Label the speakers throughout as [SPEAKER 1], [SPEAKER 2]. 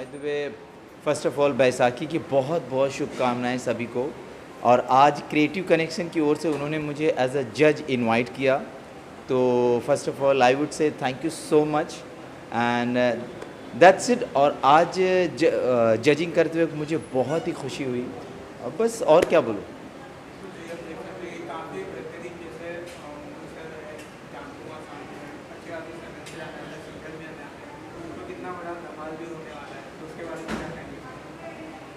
[SPEAKER 1] By the way, first of all Baisakhi की बहुत बहुत शुभकामनाएं सभी को। और आज क्रिएटिव कनेक्शन की ओर से उन्होंने मुझे एज अ जज इनवाइट किया, तो first of all I would say thank you so much and that's it. और आज जजिंग करते हुए मुझे बहुत ही खुशी हुई, और बस और क्या बोलूँ।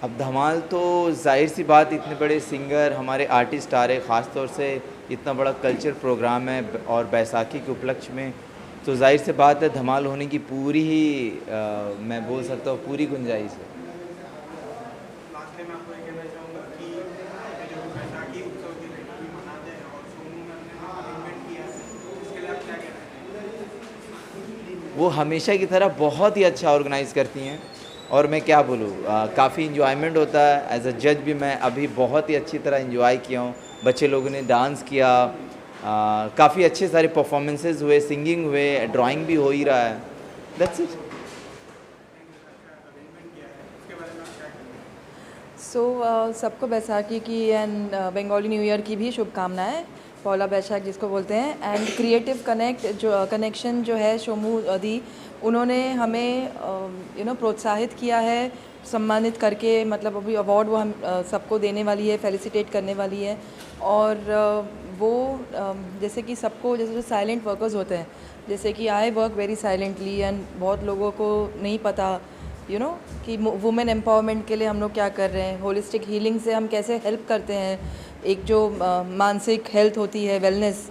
[SPEAKER 1] अब धमाल तो जाहिर सी बात, इतने बड़े सिंगर हमारे आर्टिस्ट आ रहे, ख़ास तौर से इतना बड़ा कल्चर प्रोग्राम है और बैसाखी के उपलक्ष्य में, तो जाहिर सी बात है धमाल होने की पूरी ही मैं बोल सकता हूँ पूरी गुंजाइश है। वो हमेशा की तरह बहुत ही अच्छा ऑर्गेनाइज़ करती हैं, और मैं क्या बोलूँ, काफ़ी इन्जॉयमेंट होता है। एज अ जज भी मैं अभी बहुत ही अच्छी तरह इन्जॉय किया हूँ। बच्चे लोगों ने डांस किया, काफ़ी अच्छे सारे परफॉर्मेंसेस हुए, सिंगिंग हुए, ड्राइंग भी हो ही रहा है। That's it.
[SPEAKER 2] सबको बैसाखी की एंड बंगाली न्यू ईयर की भी शुभकामनाएं। पौला बैशाख जिसको बोलते हैं, एंड क्रिएटिव कनेक्शन जो है शोमू दी, उन्होंने हमें प्रोत्साहित किया है, सम्मानित करके, मतलब अभी अवार्ड वो हम सबको देने वाली है, फेलिसिटेट करने वाली है। और वो जैसे कि सबको, जैसे जो साइलेंट वर्कर्स होते हैं, जैसे कि I work very silently, and बहुत लोगों को नहीं पता कि वुमेन एम्पावरमेंट के लिए हम लोग क्या कर रहे हैं, होलिस्टिक हीलिंग से हम कैसे हेल्प करते हैं, एक जो मानसिक हेल्थ होती है, वेलनेस,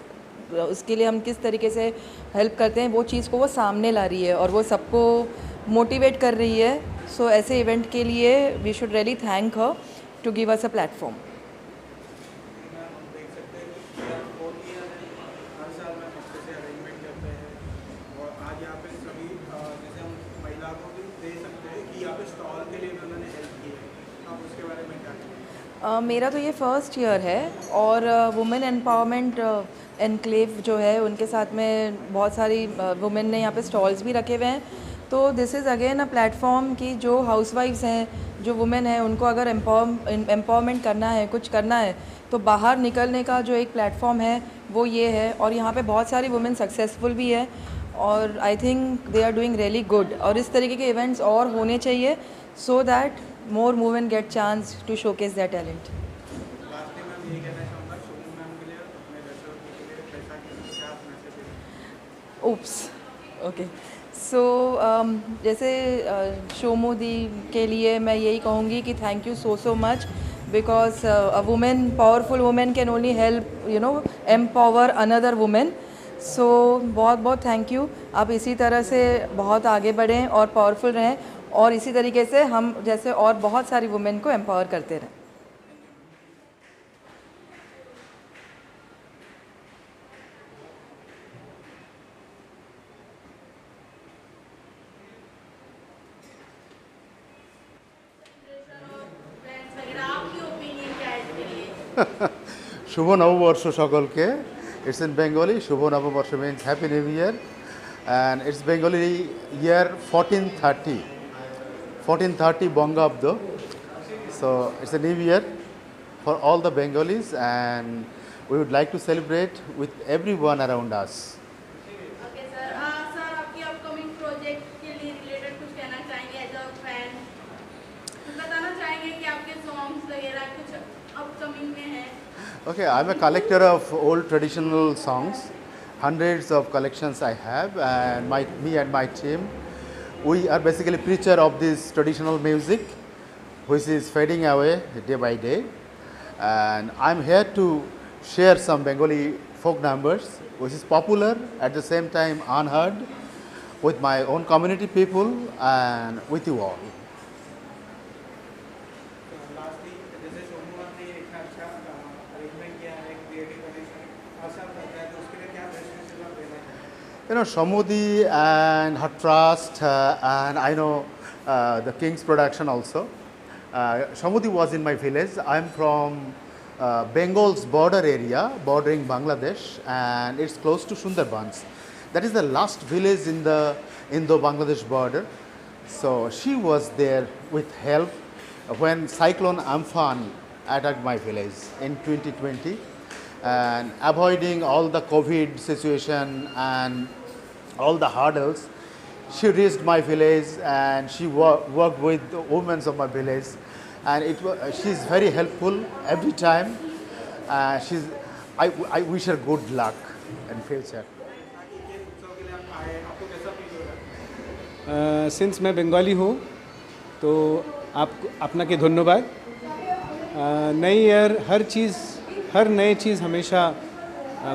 [SPEAKER 2] उसके लिए हम किस तरीके से हेल्प करते हैं, वो चीज़ को वो सामने ला रही है और वो सबको मोटिवेट कर रही है। सो ऐसे इवेंट के लिए we should really thank her to give us a platform. मेरा तो ये फर्स्ट ईयर है, और वुमेन एम्पावरमेंट एनक्लेव जो है, उनके साथ में बहुत सारी वुमेन ने यहाँ पे स्टॉल्स भी रखे हुए हैं। तो this is again a platform कि जो हाउसवाइफ्स हैं, जो वुमेन हैं, उनको अगर एम्पावरमेंट करना है, कुछ करना है, तो बाहर निकलने का जो एक प्लेटफॉर्म है वो ये है। और यहाँ पे बहुत सारी वुमेन सक्सेसफुल भी है, और I think they are doing really good. और इस तरीके के इवेंट्स और होने चाहिए, so that more women get chance to showcase their talent. Oops. Okay. So जैसे शोमू दी के लिए मैं यही कहूँगी कि thank you so much, because a women, powerful women can only help empower another women. So बहुत बहुत थैंक यू। आप इसी तरह से बहुत आगे बढ़ें और पावरफुल रहें, और इसी तरीके से हम जैसे और बहुत सारी वुमेन को एम्पावर करते रहें।
[SPEAKER 3] শুভ নববর্ষ সকলকে। It's in Bengali. শুভ নববর্ষ means happy new year, and it's Bengali year 1430 Bangabdo. So it's a new year for all the Bengalis, and we would like to celebrate with everyone around us.
[SPEAKER 4] Okay, sir. Sir, आपकी upcoming project के लिए related कुछ कहना चाहेंगे as a fan? कुछ बताना चाहेंगे कि आपके songs वगैरह कुछ upcoming में हैं?
[SPEAKER 3] Okay, I'm a collector of old traditional songs. Hundreds of collections I have, and me and my team, we are basically preacher of this traditional music, which is fading away day by day. And I'm here to share some Bengali folk numbers, which is popular at the same time unheard, with my own community people and with you all. Shamudi and her trust, and I know the King's production also. Shamudi was in my village. I'm from Bengal's border area, bordering Bangladesh, and it's close to Sundarbans. That is the last village in the Indo-Bangladesh border. So she was there with help when Cyclone Amphan attacked my village in 2020, and avoiding all the COVID situation and all the hurdles, she reached my village and she worked with the women of my village, and she's very helpful every time. I wish her good luck in future.
[SPEAKER 5] Since मैं बंगाली हूँ तो आपको अपना के धन्यवाद। नई year हर नए चीज़ हमेशा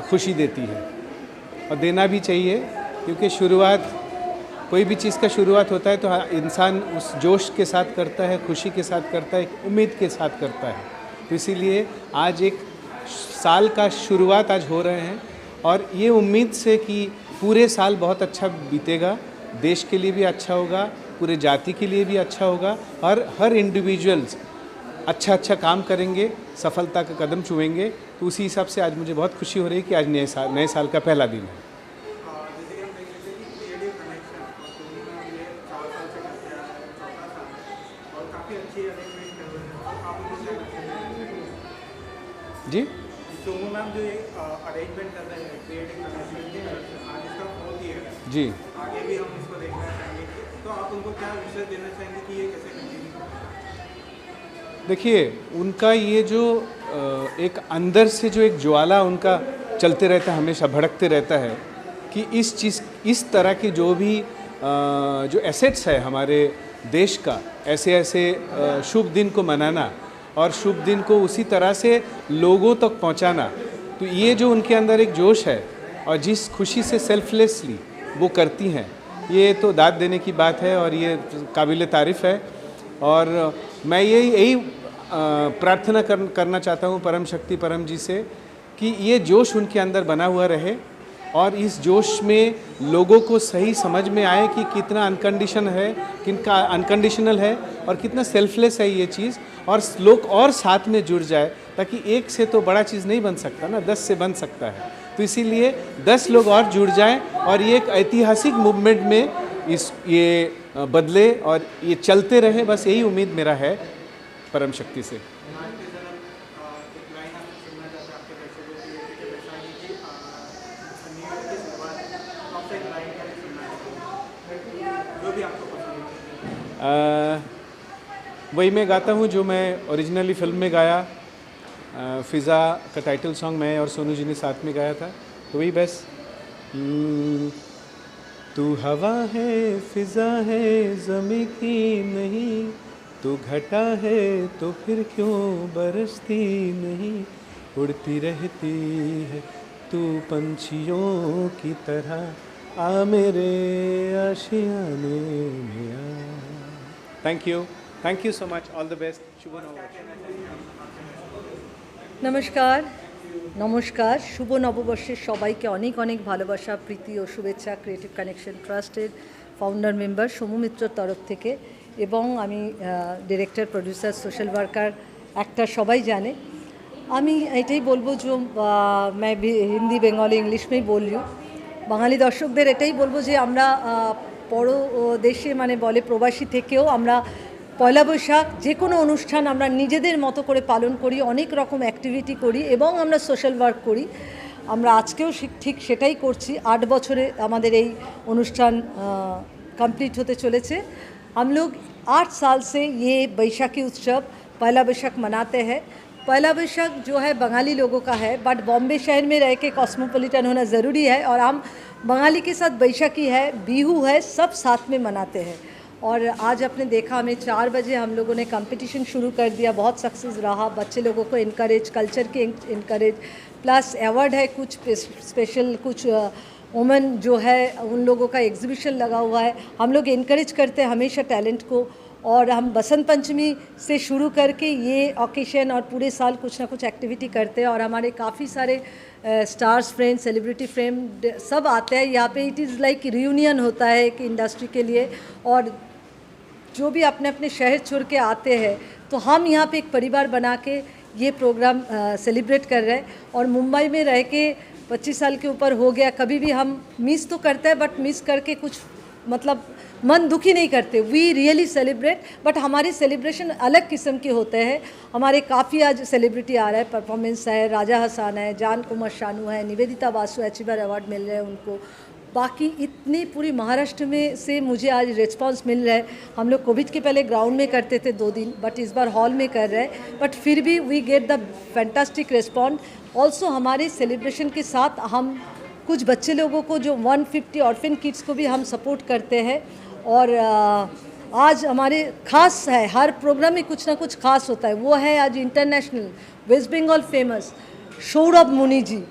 [SPEAKER 5] खुशी देती है और देना भी चाहिए, क्योंकि शुरुआत कोई भी चीज़ का शुरुआत होता है तो इंसान उस जोश के साथ करता है, खुशी के साथ करता है, उम्मीद के साथ करता है। तो इसीलिए आज एक साल का शुरुआत आज हो रहे हैं और ये उम्मीद से कि पूरे साल बहुत अच्छा बीतेगा, देश के लिए भी अच्छा होगा, पूरे जाति के लिए भी अच्छा होगा और हर इंडिविजुअल्स अच्छा काम करेंगे, सफलता का कदम छुएंगे। तो उसी हिसाब से आज मुझे बहुत खुशी हो रही है कि आज नए साल का पहला दिन है। जी
[SPEAKER 6] सोमू मैम जो ये अरेंजमेंट कर रहे हैं क्रिएटिव कनेक्शन आज इसका 4th ईयर है
[SPEAKER 5] जी,
[SPEAKER 6] आगे भी हम इसको देखना चाहेंगे, तो आप उनको क्या विषय देना चाहेंगे कि ये कैसे कंटिन्यू?
[SPEAKER 5] देखिए उनका ये जो एक अंदर से जो एक ज्वाला उनका चलते रहता है, हमेशा भड़कते रहता है कि इस तरह की जो भी जो एसेट्स है हमारे देश का, ऐसे शुभ दिन को मनाना और शुभ दिन को उसी तरह से लोगों तक पहुंचाना। तो ये जो उनके अंदर एक जोश है और जिस खुशी से सेल्फलेसली वो करती हैं, ये तो दाद देने की बात है और ये काबिल तारीफ़ है। और मैं यही प्रार्थना करना चाहता हूँ परम शक्ति परम जी से कि ये जोश उनके अंदर बना हुआ रहे और इस जोश में लोगों को सही समझ में आए कि कितना अनकंडीशनल है और कितना सेल्फलेस है ये चीज़, और लोग और साथ में जुड़ जाए, ताकि एक से तो बड़ा चीज़ नहीं बन सकता ना, 10 से बन सकता है। तो इसीलिए 10 लोग और जुड़ जाएं और ये एक ऐतिहासिक मूवमेंट में ये बदले और ये चलते रहे, बस यही उम्मीद मेरा है परम शक्ति से। वही मैं गाता हूँ जो मैं ओरिजिनली फिल्म में गाया। फ़िज़ा का टाइटल सॉन्ग मैं और सोनू जी ने साथ में गाया था, तो वही बस। तू हवा है फ़िज़ा है ज़मीं की नहीं, तू घटा है तो फिर क्यों बरसती नहीं, उड़ती रहती है तू पंछियों की तरह, आ मेरे आशियाने में आ। Thank you so much, all the best, शुभ नववर्ष।
[SPEAKER 7] নমস্কার শুভ নববর্ষের সবাইকে অনেক অনেক ভালোবাসা, প্রীতি ও শুভেচ্ছা ক্রিয়েটিভ কানেকশন ট্রাস্টের ফাউন্ডার মেম্বার সৌমু মিত্রর তরফ থেকে, এবং আমি director producer social worker actor সবাই জানে। আমি এটাই বলবো যে मैं হিন্দি বেঙ্গলি ইংলিশ में बोल रही हूँ। বাঙালি দর্শকদের এটাই বলবো যে আমরা পর দেশে মানে বলে প্রবাসী থেকেও আমরা পয়লা বৈশাখ যে কোনো অনুষ্ঠান আমরা নিজেদের মতো করে পালন করি, অনেক রকম অ্যাক্টিভিটি করি এবং আমরা সোশ্যাল ওয়ার্ক করি। আমরা আজকেও ঠিক সেটাই করছি। 8 বছরে আমাদের এই অনুষ্ঠান कंप्लीट होते चलेছে। हम लोग 8 साल से ये बैसाखी उत्सव पहला बैसाख मनाते हैं। पहला बैसाख जो है बंगाली लोगों का है, बट बॉम्बे शहर में रह के कॉस्मोपॉलिटन होना ज़रूरी है और हम बंगाली के साथ बैसाखी है, बिहू है, सब साथ में मनाते हैं। और आज आपने देखा हमें 4 बजे हम लोगों ने कंपटीशन शुरू कर दिया, बहुत सक्सेस रहा, बच्चे लोगों को इनकरेज, कल्चर के इनकरेज, प्लस अवार्ड है कुछ स्पेशल, कुछ वुमेन जो है उन लोगों का एग्जीबिशन लगा हुआ है। हम लोग इनकरेज करते हैं हमेशा टैलेंट को, और हम बसंत पंचमी से शुरू करके ये ओकेशन और पूरे साल कुछ ना कुछ एक्टिविटी करते हैं। और हमारे काफ़ी सारे स्टार्स फ्रेंड, सेलिब्रिटी फ्रेंड सब आते हैं यहाँ पे। इट इज़ लाइक रियूनियन होता है कि इंडस्ट्री के लिए, और जो भी अपने अपने शहर छोड़ के आते हैं तो हम यहाँ पे एक परिवार बना के ये प्रोग्राम सेलिब्रेट कर रहे हैं। और मुंबई में रह के 25 साल के ऊपर हो गया, कभी भी हम मिस तो करते हैं, बट मिस करके कुछ मतलब मन दुखी नहीं करते। वी रियली सेलिब्रेट, बट हमारे सेलिब्रेशन अलग किस्म के होते हैं। हमारे काफ़ी आज सेलिब्रिटी आ रहा है, परफॉर्मेंस है, राजा हसन है, जान कुमार शानू है, निवेदिता बासु अचीवर अवार्ड मिल रहे हैं उनको। बाकी इतनी पूरी महाराष्ट्र में से मुझे आज रिस्पांस मिल रहा है। हम लोग कोविड के पहले ग्राउंड में करते थे 2 दिन, बट इस बार हॉल में कर रहे हैं, बट फिर भी we get the fantastic response. Also हमारे सेलिब्रेशन के साथ हम कुछ बच्चे लोगों को जो 150 ऑर्फन किड्स को भी हम सपोर्ट करते हैं। और आज हमारे खास है, हर प्रोग्राम में कुछ ना कुछ खास होता है। वो है आज international West Bengal famous Saurabh Muni ji,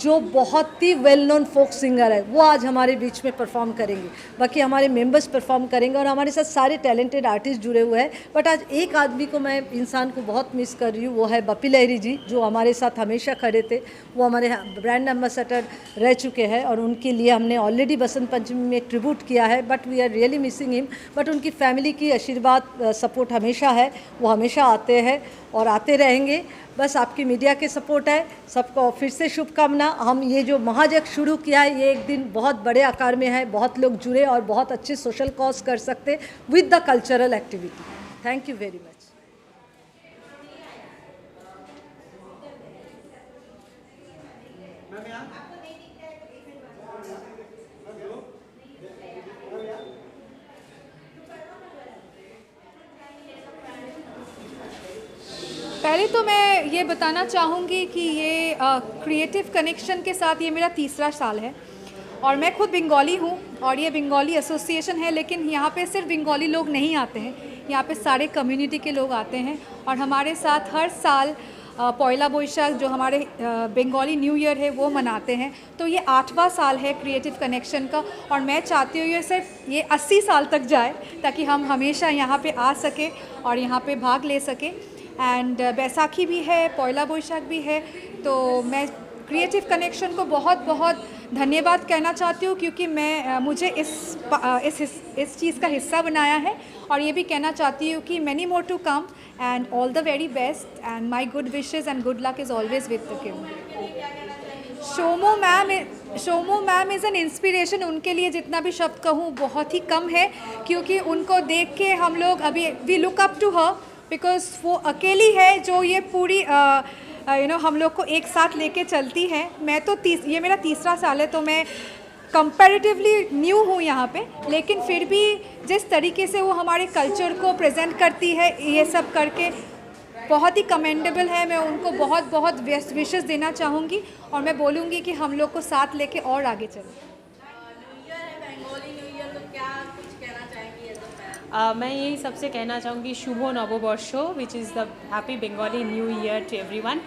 [SPEAKER 7] जो बहुत ही वेल नोन फोक सिंगर है, वो आज हमारे बीच में परफॉर्म करेंगे। बाकी हमारे मेंबर्स परफॉर्म करेंगे और हमारे साथ सारे टैलेंटेड आर्टिस्ट जुड़े हुए हैं। बट आज एक आदमी को मैं इंसान को बहुत मिस कर रही हूँ, वो है बप्पी लहरी जी, जो हमारे साथ हमेशा खड़े थे। वो हमारे ब्रांड एम्बेसडर रह चुके हैं और उनके लिए हमने ऑलरेडी बसंत पंचमी में ट्रिब्यूट किया है, but we are really missing him. But उनकी फैमिली की आशीर्वाद सपोर्ट हमेशा है, वो हमेशा आते हैं और आते रहेंगे। बस आपकी मीडिया के सपोर्ट है। सबको फिर से शुभकामना। हम ये जो महायज्ञ शुरू किया है, ये एक दिन बहुत बड़े आकार में है, बहुत लोग जुड़े और बहुत अच्छे सोशल कॉज कर सकते with the cultural activity. Thank you very much.
[SPEAKER 8] पहले तो मैं ये बताना चाहूँगी कि ये क्रिएटिव कनेक्शन के साथ ये मेरा तीसरा साल है और मैं खुद बंगाली हूँ और ये बंगाली एसोसिएशन है, लेकिन यहाँ पे सिर्फ बंगाली लोग नहीं आते हैं, यहाँ पे सारे कम्युनिटी के लोग आते हैं और हमारे साथ हर साल पॉयला बोईशाख जो हमारे बंगाली न्यू ईयर है वो मनाते हैं। तो ये 8वां साल है क्रिएटिव कनेक्शन का और मैं चाहती हूँ ये सिर्फ ये 80 साल तक जाए ताकि हम हमेशा यहाँ पे आ सके और यहाँ पे भाग ले सके। एंड बैसाखी भी है, पॉयला बोईशाख भी है, तो मैं क्रिएटिव कनेक्शन को बहुत बहुत धन्यवाद कहना चाहती हूँ क्योंकि मुझे इस चीज़ का हिस्सा बनाया है और ये भी कहना चाहती हूँ कि many more to come and all the very best and my good wishes and good luck is always with the king. Shomo ma'am is an inspiration. उनके लिए जितना भी शब्द कहूँ बहुत ही कम है क्योंकि उनको देख के हम लोग अभी we look up to her because वो अकेली है जो ये पूरी हम लोग को एक साथ लेके चलती है। मैं तो ये मेरा तीसरा साल है तो मैं कंपैरेटिवली न्यू हूँ यहाँ पे, लेकिन फिर भी जिस तरीके से वो हमारे कल्चर को प्रेजेंट करती है ये सब करके बहुत ही कमेंडेबल है। मैं उनको बहुत बहुत बेस्ट विशेस देना चाहूँगी और मैं बोलूँगी कि हम लोग को साथ लेके और आगे चलें।
[SPEAKER 9] मैं यही सबसे कहना चाहूँगी शुभ नववर्ष which is the happy Bengali new year to everyone.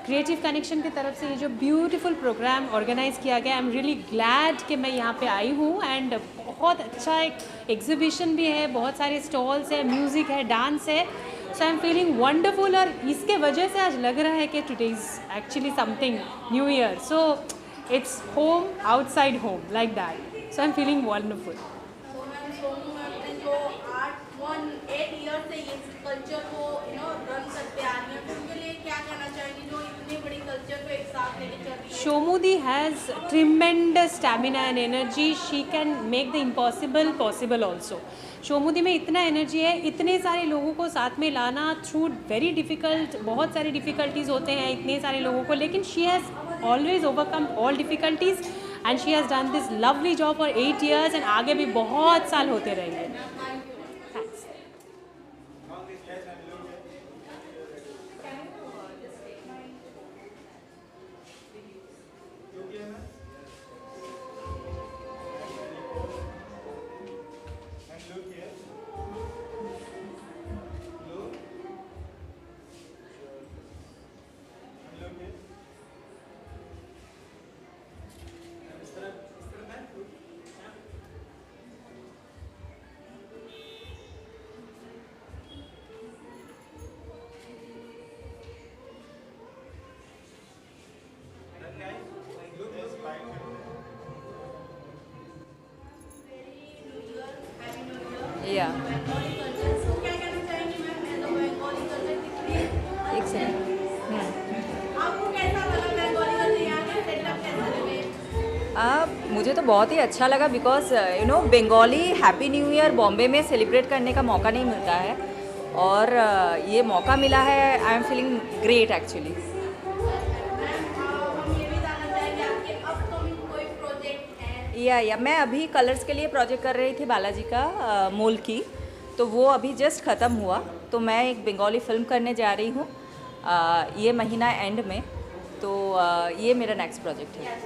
[SPEAKER 9] Creative connection की तरफ से ये जो ब्यूटीफुल प्रोग्राम ऑर्गेनाइज़ किया गया, आई एम रियली ग्लैड कि मैं यहाँ पे आई हूँ एंड बहुत अच्छा एक एग्जीबिशन भी है, बहुत सारे स्टॉल्स है, म्यूज़िक है, डांस है, सो आई एम फीलिंग वंडरफुल। और इसके वजह से आज लग रहा है कि today is actually something new year, so its home outside home like that, so I am feeling wonderful.
[SPEAKER 4] 8 year से ये कल्चर को रन करते आ रही हैं, तो उनके लिए क्या कहना चाहेंगे जो इतनी बड़ी कल्चर को एक साथ लेके चल रही है?
[SPEAKER 9] Shomudi has tremendous stamina and energy. She can make the impossible possible also. शोमुदी में इतना एनर्जी है, इतने सारे लोगों को साथ में लाना थ्रू वेरी डिफ़िकल्ट, बहुत सारे डिफ़िकल्टीज़ होते हैं इतने सारे लोगों को, लेकिन she has always overcome all difficulties and she has done this lovely job for 8 years and आगे भी बहुत साल होते रहेंगे।
[SPEAKER 2] या एक सेकंड।
[SPEAKER 4] आपको कैसा लगा बंगाली कल्चर यहाँ का सेटअप कैसा लगे?
[SPEAKER 10] मुझे तो बहुत ही अच्छा लगा because Bengali happy new year Bombay में सेलिब्रेट करने का मौका नहीं मिलता है और ये मौका मिला है. I am feeling great actually. या मैं अभी कलर्स के लिए प्रोजेक्ट कर रही थी बालाजी का मोल की, तो वो अभी जस्ट ख़त्म हुआ. तो मैं एक बंगाली फिल्म करने जा रही हूँ ये महीना एंड में. तो ये मेरा नेक्स्ट प्रोजेक्ट है.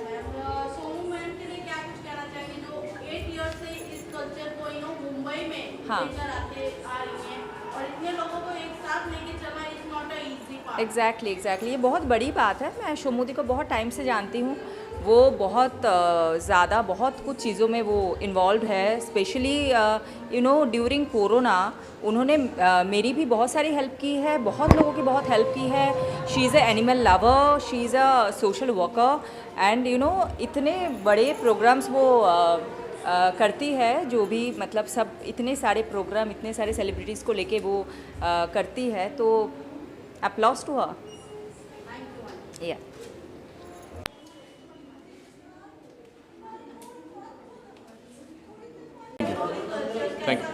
[SPEAKER 4] सोनू मैम के लिए क्या कुछ कहना चाहेंगे जो 8 ईयर से इस कल्चर को मुंबई में लेकर आ रही हैं और इतने लोगों को एक साथ लेके चलना is not a easy part.
[SPEAKER 10] Exactly ये बहुत बड़ी बात है. मैं शोमू दी को बहुत टाइम से जानती हूँ. वो बहुत ज़्यादा बहुत कुछ चीज़ों में वो इन्वॉल्व है. स्पेशली ड्यूरिंग कोरोना उन्होंने मेरी भी बहुत सारी हेल्प की है. बहुत लोगों की बहुत हेल्प की है. She is a animal lover, she is a social worker and इतने बड़े प्रोग्राम्स वो करती है. जो भी मतलब सब इतने सारे प्रोग्राम इतने सारे सेलिब्रिटीज़ को लेके वो करती है. तो अप्लॉज टू हर. या
[SPEAKER 11] थैंक यू.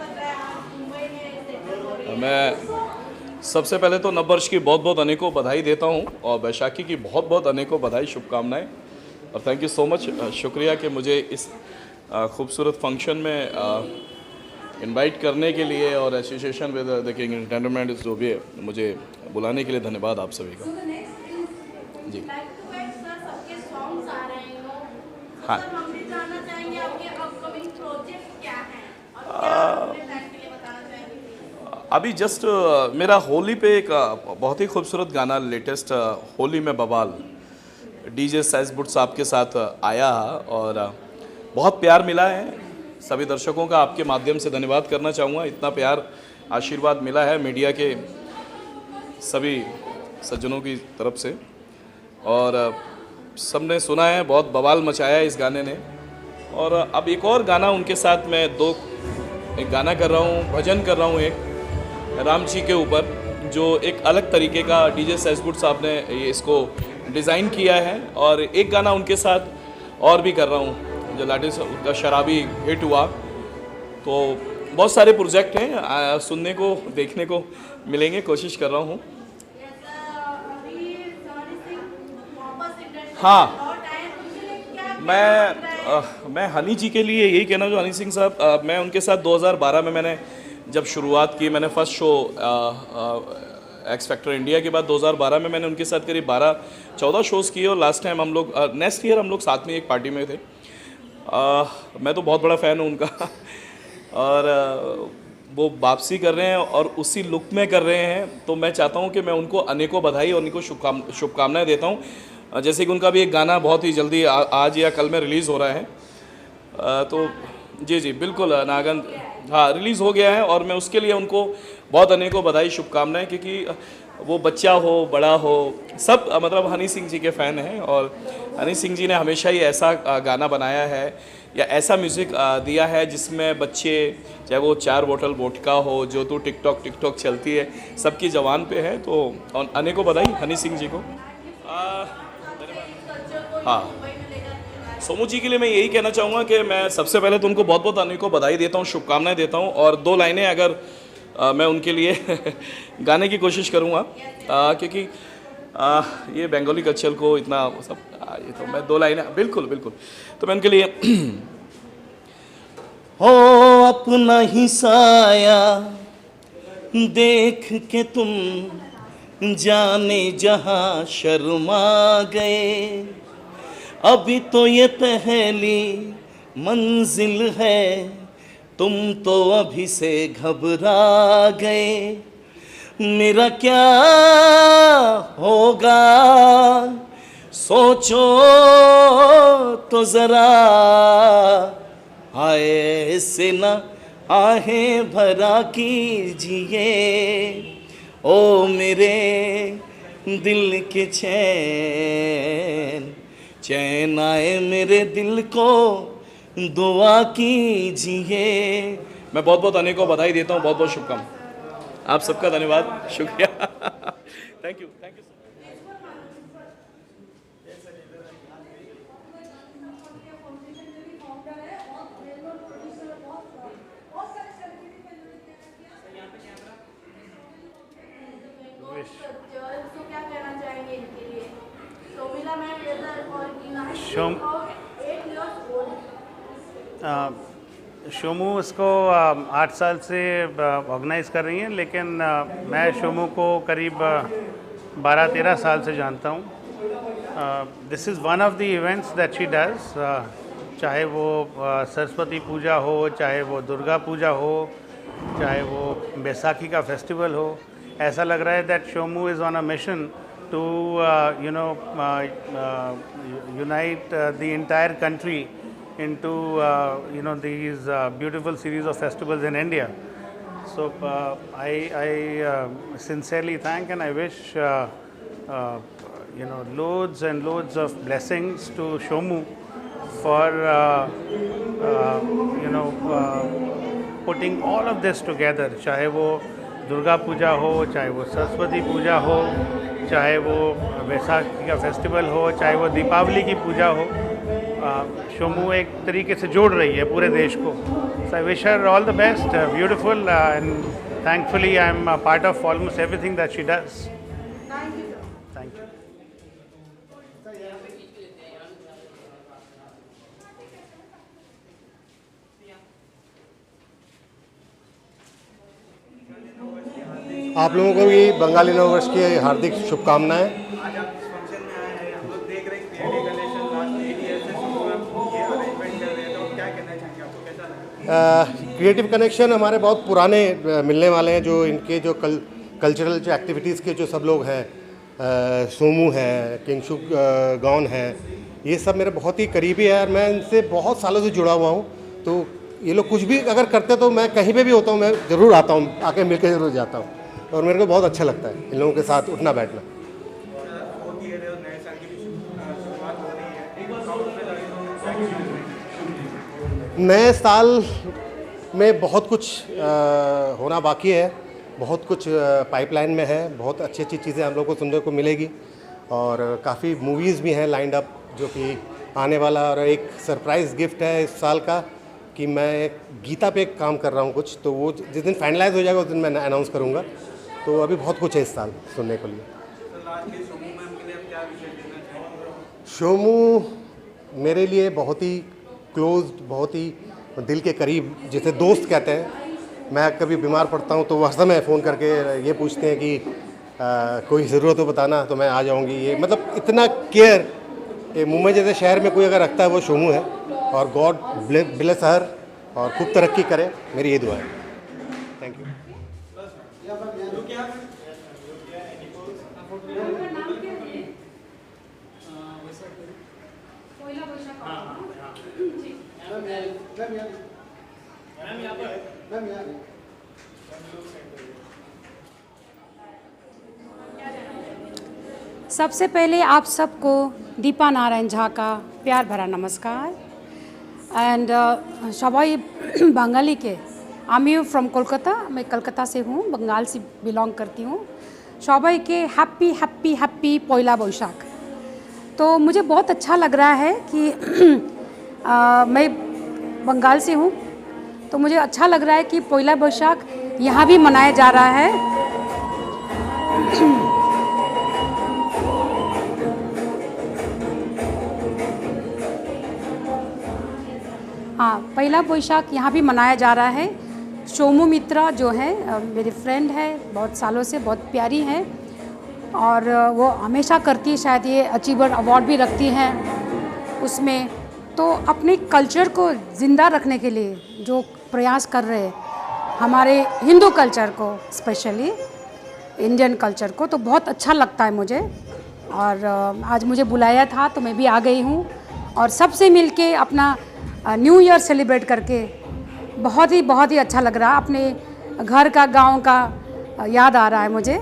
[SPEAKER 11] मैं सबसे पहले तो नववर्ष की बहुत बहुत अनेकों बधाई देता हूं और बैसाखी की बहुत बहुत अनेकों बधाई शुभकामनाएं और थैंक यू सो मच. शुक्रिया कि मुझे इस खूबसूरत फंक्शन में इनवाइट करने के लिए और association with the king entertainment जो भी है मुझे बुलाने के लिए धन्यवाद आप सभी का. जी हाँ. अभी जस्ट मेरा होली पे एक बहुत ही खूबसूरत गाना लेटेस्ट होली में बवाल डीजे सैज बुट साहब के साथ आया और बहुत प्यार मिला है. सभी दर्शकों का आपके माध्यम से धन्यवाद करना चाहूँगा. इतना प्यार आशीर्वाद मिला है मीडिया के सभी सज्जनों की तरफ से और सबने सुना है. बहुत बवाल मचाया है इस गाने ने. और अब एक और गाना उनके साथ मैं एक गाना कर रहा हूँ, भजन कर रहा हूँ एक राम जी के ऊपर, जो एक अलग तरीके का डीजे सैजबुट साहब ने ये इसको डिज़ाइन किया है. और एक गाना उनके साथ और भी कर रहा हूँ जो लाटिस का शराबी हिट हुआ. तो बहुत सारे प्रोजेक्ट हैं, सुनने को देखने को मिलेंगे, कोशिश कर रहा हूँ. हाँ, मैं हनी जी के लिए यही कहना जो हनी सिंह साहब, मैं उनके साथ 2012 में मैंने जब शुरुआत की, मैंने first show x factor India के बाद 2012 में मैंने उनके साथ करीब 12-14 शोज़ किए और लास्ट टाइम हम लोग नेक्स्ट ईयर हम लोग साथ में एक पार्टी में थे. मैं तो बहुत बड़ा फ़ैन हूँ उनका और वो वापसी कर रहे हैं और उसी लुक में कर रहे हैं. तो मैं चाहता हूँ कि मैं उनको अनेकों बधाई और उनको शुभकामनाएँ देता हूँ. जैसे कि उनका भी एक गाना बहुत ही जल्दी आज या कल में रिलीज़ हो रहा है. तो जी बिल्कुल नागन हाँ रिलीज़ हो गया है और मैं उसके लिए उनको बहुत अनेकों बधाई शुभकामनाएं, क्योंकि वो बच्चा हो बड़ा हो सब मतलब हनी सिंह जी के फ़ैन हैं. और हनी सिंह जी ने हमेशा ही ऐसा गाना बनाया है या ऐसा म्यूज़िक दिया है जिसमें बच्चे, चाहे वो 4 बोतल वोडका हो जो तो टिकटॉक चलती है, सबकी जवान पे है. तो अनेकों बधाई हनी सिंह जी को. हाँ, सोमू जी के लिए मैं यही कहना चाहूँगा कि मैं सबसे पहले तो उनको बहुत बहुत अनेकों बधाई देता हूँ, शुभकामनाएं देता हूँ. और 2 लाइनें अगर मैं उनके लिए गाने की कोशिश करूँगा क्योंकि ये बंगाली कल्चर को इतना सब ये तो मैं 2 लाइनें बिल्कुल तो मैं उनके लिए
[SPEAKER 12] हो अपना ही साया देख के तुम जाने जहाँ शर्मा गए. अभी तो ये पहली मंजिल है, तुम तो अभी से घबरा गए. मेरा क्या होगा सोचो तो ज़रा, आए ऐसे ना आहें भरा कीजिए. ओ मेरे दिल के चैन आए मेरे दिल को दुआ कीजिए.
[SPEAKER 11] मैं बहुत बहुत अनेकों बधाई देता हूँ, बहुत बहुत शुभकामनाएं. आप सबका धन्यवाद, शुक्रिया. Thank you.
[SPEAKER 6] शोमू इसको 8 साल से ऑर्गेनाइज़ कर रही हैं, लेकिन मैं शोमू को करीब 12-13 साल से जानता हूँ. This is one of the events that she does, चाहे वो सरस्वती पूजा हो, चाहे वो दुर्गा पूजा हो, चाहे वो बैसाखी का फेस्टिवल हो. ऐसा लग रहा है that Shomu is on a mission to unite the entire country into these beautiful series of festivals in India. So I sincerely thank and I wish loads and loads of blessings to Shomu for putting all of this together. चाहे वो दुर्गा पूजा हो, चाहे वो सरस्वती पूजा हो, चाहे वो वैसाखी का festival हो, चाहे वो दीपावली की पूजा हो, शोमू एक तरीके से जोड़ रही है पूरे देश को. So I wish her all the best, beautiful, and thankfully I am a part of almost everything that she does. Thank you. Thank you.
[SPEAKER 13] आप लोगों को भी बंगाली नववर्ष की हार्दिक शुभकामनाएं.
[SPEAKER 6] आज आप इस फंक्शन में आए हैं, हम लोग देख रहे हैं क्रिएटिव कनेक्शन लास्ट 8 ईयर से शुरू आप ये अरेंजमेंट कर रहे हैं, तो क्या कहना चाहेंगे, आपको कैसा लगा?
[SPEAKER 13] क्रिएटिव कनेक्शन हमारे बहुत पुराने मिलने वाले हैं, जो इनके जो कल्चरल जो एक्टिविटीज़ के जो सब लोग हैं, सोमू है, किंगशुक गौन है, ये सब मेरे बहुत ही करीबी है और मैं इनसे बहुत सालों से जुड़ा हुआ हूँ. तो ये लोग कुछ भी अगर करते तो मैं कहीं पे भी होता हूँ, मैं ज़रूर आता हूँ, आके मिल के ज़रूर जाता हूँ और मेरे को बहुत अच्छा लगता है इन लोगों के साथ उठना बैठना. नए साल में बहुत कुछ होना बाकी है, बहुत कुछ पाइपलाइन में है, बहुत अच्छी अच्छी चीज़ें हम लोग को सुनने को मिलेगी और काफ़ी मूवीज़ भी हैं लाइंड अप जो कि आने वाला. और एक सरप्राइज़ गिफ्ट है इस साल का कि मैं एक गीता पे काम कर रहा हूँ कुछ, तो वो जिस दिन फाइनलाइज हो जाएगा उस दिन मैं अनाउंस करूँगा. तो अभी बहुत कुछ है इस साल सुनने के लिए. शोमू मेरे लिए बहुत ही क्लोज्ड, बहुत ही दिल के करीब, जिसे दोस्त कहते हैं. मैं कभी बीमार पड़ता हूँ तो वह समय फ़ोन करके ये पूछते हैं कि कोई ज़रूरत हो बताना तो मैं आ जाऊँगी. ये मतलब इतना केयर मुंबई जैसे शहर में कोई अगर रखता है वो शोमू है. और गॉड ब्लेस हर और खूब तरक्की करे, मेरी ये दुआ है. Thank you.
[SPEAKER 14] सबसे पहले आप सबको दीपा नारायण झा का प्यार भरा नमस्कार. एंड सबाई बंगाली के, आमियो फ्रॉम कोलकाता, मैं कलकत्ता से हूँ, बंगाल से बिलोंग करती हूँ. सबाई के हैप्पी हैप्पी हैप्पी पहला बैसाख. तो मुझे बहुत अच्छा लग रहा है कि मैं बंगाल से हूँ, तो मुझे अच्छा लग रहा है कि पहला बैसाख यहाँ भी मनाया जा रहा है. हाँ, पहला बैसाख यहाँ भी मनाया जा रहा है. सोमू मित्रा जो है मेरी फ्रेंड है, बहुत सालों से बहुत प्यारी है और वो हमेशा करती है, शायद ये अचीवर अवार्ड भी रखती हैं उसमें. तो अपने कल्चर को ज़िंदा रखने के लिए जो प्रयास कर रहे हैं, हमारे हिंदू कल्चर को, स्पेशली इंडियन कल्चर को, तो बहुत अच्छा लगता है मुझे. और आज मुझे बुलाया था तो मैं भी आ गई हूँ और सबसे मिलके अपना न्यू ईयर सेलिब्रेट करके बहुत ही अच्छा लग रहा है. अपने घर का, गांव का याद आ रहा है मुझे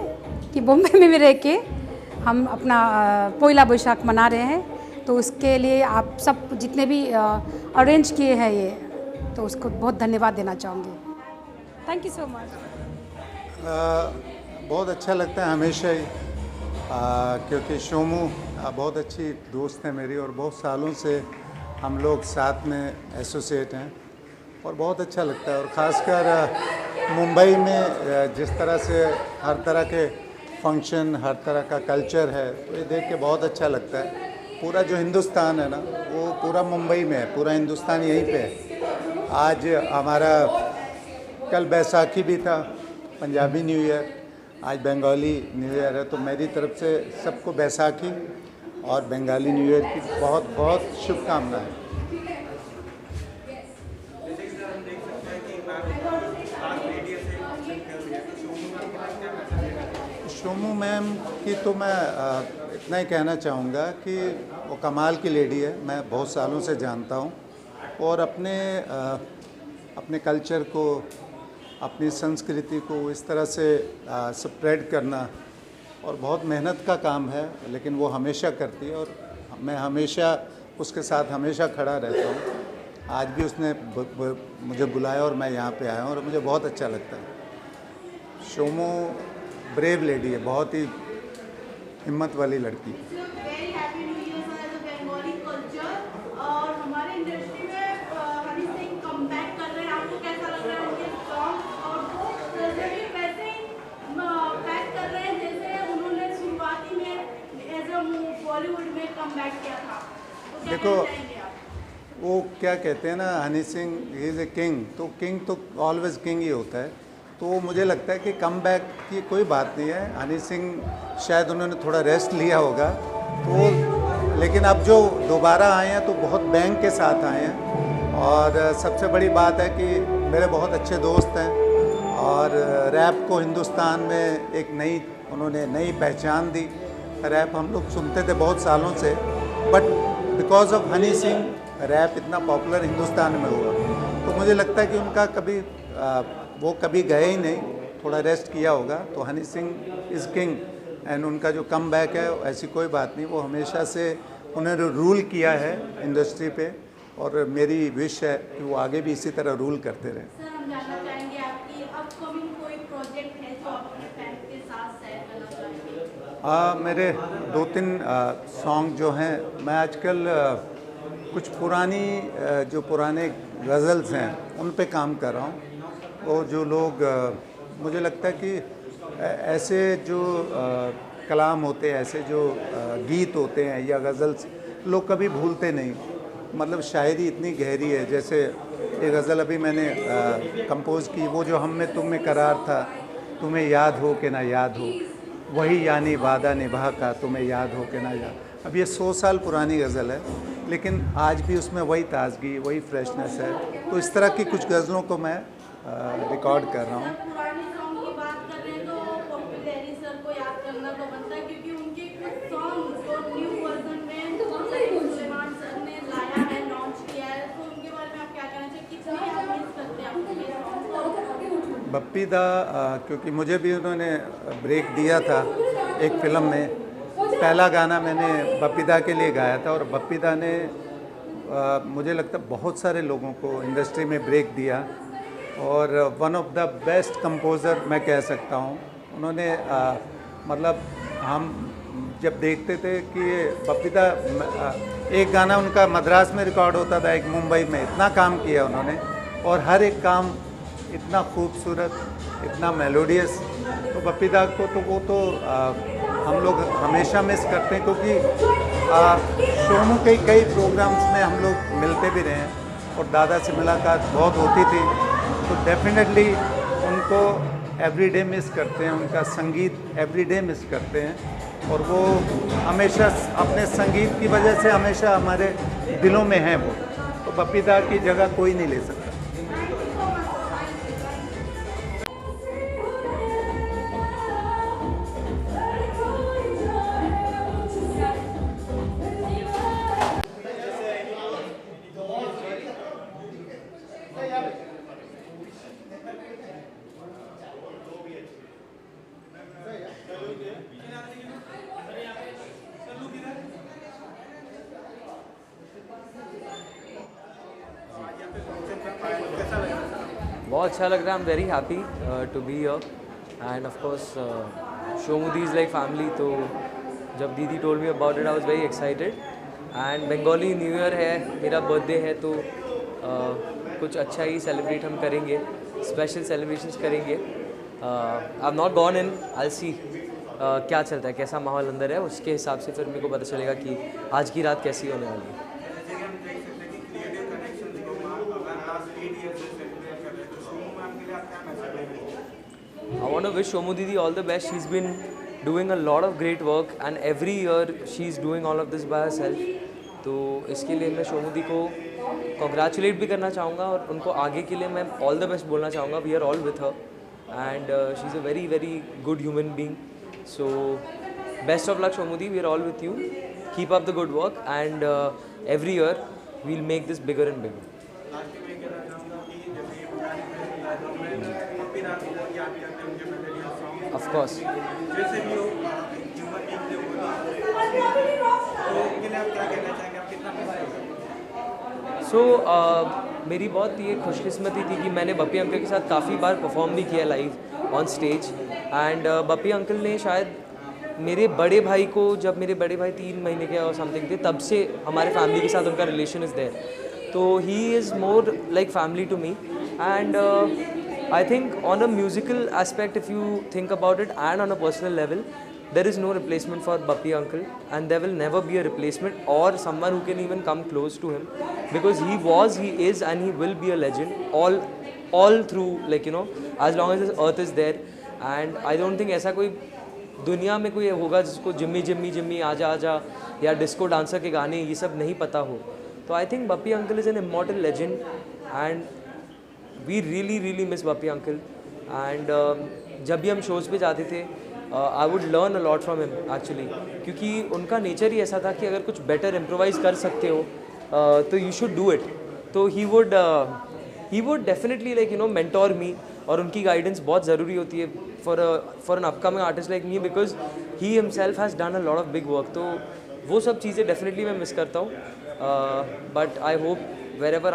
[SPEAKER 14] कि बॉम्बे में भी रह के हम अपना पहला बैसाख मना रहे हैं. तो उसके लिए आप सब जितने भी अरेंज किए हैं ये, तो उसको बहुत धन्यवाद देना चाहूँगी. Thank you so much.
[SPEAKER 3] बहुत अच्छा लगता है हमेशा ही, क्योंकि शोमू बहुत अच्छी दोस्त है मेरी और बहुत सालों से हम लोग साथ में एसोसिएट हैं और बहुत अच्छा लगता है. और ख़ासकर मुंबई में जिस तरह से हर तरह के फंक्शन, हर तरह का कल्चर है, तो ये देख के बहुत अच्छा लगता है.
[SPEAKER 15] पूरा जो हिंदुस्तान है ना वो पूरा मुंबई में है, पूरा हिंदुस्तान यहीं पे है। आज हमारा कल बैसाखी भी था, पंजाबी न्यू ईयर, आज बंगाली न्यू ईयर है। तो मेरी तरफ से सबको बैसाखी और बंगाली न्यू ईयर की बहुत बहुत शुभकामनाएं। शोमू मैम की तो मैं इतना ही कहना चाहूँगा कि वो कमाल की लेडी है, मैं बहुत सालों से जानता हूँ और अपने कल्चर को, अपनी संस्कृति को इस तरह से स्प्रेड करना और बहुत मेहनत का काम है, लेकिन वो हमेशा करती है और मैं हमेशा उसके साथ हमेशा खड़ा रहता हूँ। आज भी उसने मुझे बुलाया और मैं यहाँ पे आया हूँ और मुझे बहुत अच्छा लगता है। शोमू ब्रेव लेडी है, बहुत ही हिम्मत वाली लड़की।
[SPEAKER 4] Very happy new year sir as a Bengali culture. और हमारे इंडस्ट्री में हनी सिंह कमबैक कर रहे हैं, आपको कैसा लग रहा है उनके सॉन्ग? और वो वैसे ही बैक कर रहे हैं जैसे उन्होंने शुरुआती में एज अ बॉलीवुड में कमबैक किया था। तो क्या कहना चाहेंगे आप?
[SPEAKER 15] वो क्या कहते हैं ना, Honey Singh he is a king, तो किंग तो ऑलवेज किंग ही होता है। तो मुझे लगता है कि कम बैक की कोई बात नहीं है। हनी सिंह शायद उन्होंने थोड़ा रेस्ट लिया होगा तो, लेकिन अब जो दोबारा आए हैं तो बहुत बैंग के साथ आए हैं। और सबसे बड़ी बात है कि मेरे बहुत अच्छे दोस्त हैं और रैप को हिंदुस्तान में एक उन्होंने नई पहचान दी। रैप हम लोग सुनते थे बहुत सालों से, but because of Honey Singh rap इतना पॉपुलर हिंदुस्तान में हुआ। तो मुझे लगता है कि उनका कभी वो कभी गए ही नहीं, थोड़ा रेस्ट किया होगा। तो Honey Singh is king and उनका जो कम बैक है ऐसी कोई बात नहीं। वो हमेशा से उन्होंने रूल किया है इंडस्ट्री पे और मेरी विश है कि वो आगे भी इसी तरह रूल करते रहें।
[SPEAKER 4] सर हम जानना चाहेंगे आपकी अपकमिंग कोई प्रोजेक्ट है जो आप अपने फैंस के साथ शेयर करना चाहेंगे?
[SPEAKER 15] मेरे 2-3 सॉन्ग जो हैं, मैं आजकल कुछ पुराने गज़ल्स हैं उन पे काम कर रहा हूँ। वो जो लोग मुझे लगता है कि ऐसे जो कलाम होते हैं, ऐसे जो गीत होते हैं या गज़ल्स लोग कभी भूलते नहीं। मतलब शायरी इतनी गहरी है। जैसे एक गज़ल अभी मैंने कंपोज़ की, वो जो हम में तुम में करार था, तुम्हें याद हो कि ना याद हो, वही यानी वादा निभा का, तुम्हें याद हो कि ना याद। अब ये 100 साल पुरानी गज़ल है, लेकिन आज भी उसमें वही ताजगी, वही फ्रेशनेस है। तो इस तरह की कुछ गज़लों को मैं रिकॉर्ड कर रहा हूँ।
[SPEAKER 4] पुराने सॉन्ग की बात कर रहे हैं तो पॉपुलैरिटी सर को याद करना तो बनता है, क्योंकि उनके कुछ सॉन्ग जो न्यू वर्जन में सुलेमान सर ने लाया है, लॉन्च किया है, तो उनके बारे में आप क्या कहना चाहिए? कितने आप मिस करते हैं आपके सॉन्ग?
[SPEAKER 15] बप्पी दा, क्योंकि मुझे भी उन्होंने ब्रेक दिया था एक फ़िल्म में। पहला गाना मैंने बप्पी दा के लिए गाया था और बप्पी दा ने मुझे लगता है बहुत सारे लोगों को इंडस्ट्री में ब्रेक दिया और one of the best composer मैं कह सकता हूँ। उन्होंने मतलब हम जब देखते थे कि बप्पी दा, एक गाना उनका मद्रास में रिकॉर्ड होता था, एक मुंबई में, इतना काम किया उन्होंने और हर एक काम इतना खूबसूरत, इतना मेलोडियस। तो बप्पी दा को तो वो तो हम लोग हमेशा मिस करते हैं, क्योंकि शोमू के कई प्रोग्राम्स में हम लोग मिलते भी रहे हैं और दादा से मुलाकात बहुत होती थी। तो डेफिनेटली उनको एवरीडे मिस करते हैं, उनका संगीत एवरीडे मिस करते हैं और वो हमेशा अपने संगीत की वजह से हमेशा हमारे दिलों में हैं वो। तो बप्पी दा की जगह कोई नहीं ले सकता।
[SPEAKER 16] बहुत अच्छा लग रहा है। I am very happy to be here and of course Shomu दी इज़ लाइक फैमिली। तो जब दीदी told me about it I was very excited and Bengali new year है, मेरा बर्थडे है, तो कुछ अच्छा ही सेलिब्रेट हम करेंगे, स्पेशल सेलिब्रेशंस करेंगे। I have not gone in, I will see क्या चलता है, कैसा माहौल अंदर है, उसके हिसाब से फिर मेरे को पता चलेगा कि आज की रात कैसी होने वाली है। I want to wish Shomu Didi all the best. She's been doing a lot of great work and every year she's doing all of this by herself. तो इसके लिए मैं शोमू दी को कॉन्ग्रेचुलेट भी करना चाहूँगा और उनको आगे के लिए मैं ऑल द बेस्ट बोलना चाहूँगा. We are all with her and she is a very very good human being. So best of luck Shomu दी. We are all with you. Keep up the good work and every year will make this bigger and bigger. Of course. So मेरी बहुत ये खुशकिस्मती थी कि मैंने Bappi uncle के साथ काफ़ी बार परफॉर्म भी किया live on stage. And Bappi uncle ने शायद मेरे बड़े भाई को, जब मेरे बड़े भाई 3 महीने के और समथिंग थे, तब से हमारे फैमिली के साथ उनका रिलेशन इज़ देयर. तो he is more like family to me. And I think on a musical aspect, if you think about it, and on a personal level, there is no replacement for Bappi uncle, and there will never be a replacement or someone who can even come close to him, because he was, he is, and he will be a legend all through, like, you know, as long as this earth is there. And I don't think ऐसा कोई दुनिया में कोई होगा जिसको जिम्मी जिम्मी जिम्मी आजा आजा या डिस्को डांसर के गाने ये सब नहीं पता हो. तो I think Bappi uncle is an immortal legend and we really really miss Bappi uncle. And जब भी हम शोज़ पे जाते थे, I would learn a lot from him actually, क्योंकि उनका नेचर ही ऐसा था कि अगर कुछ बेटर इम्प्रोवाइज़ कर सकते हो तो यू शुड डू इट. तो he would definitely like you know mentor me, और उनकी गाइडेंस बहुत ज़रूरी होती है for an upcoming artist like me, because he himself has done a lot of big work. तो वो सब चीज़ें डेफिनेटली मैं मिस करता हूँ. But I hope wherever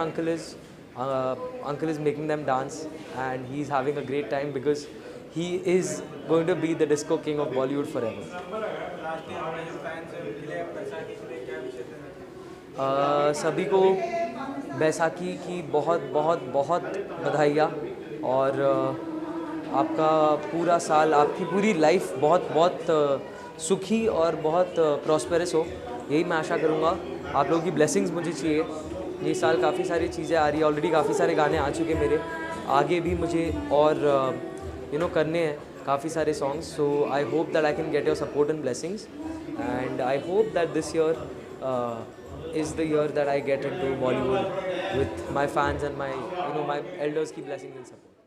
[SPEAKER 16] uncle is making them dance and he's having a great time, because he is going to be the disco king of Bollywood forever. सभी को बैसाखी की बहुत बहुत बहुत बधाइयाँ, और आपका पूरा साल, आपकी पूरी लाइफ बहुत बहुत सुखी और बहुत प्रॉस्पेरस हो, यही मैं आशा करूँगा. आप लोगों की ब्लेसिंग्स मुझे चाहिए. ये साल काफ़ी सारी चीज़ें आ रही है, ऑलरेडी काफ़ी सारे गाने आ चुके मेरे, आगे भी मुझे और यू नो करने हैं काफ़ी सारे songs. So I hope that I can get your support and blessings, and I hope that this year is the year that I get into Bollywood with my fans and my you know my elders की blessings and support.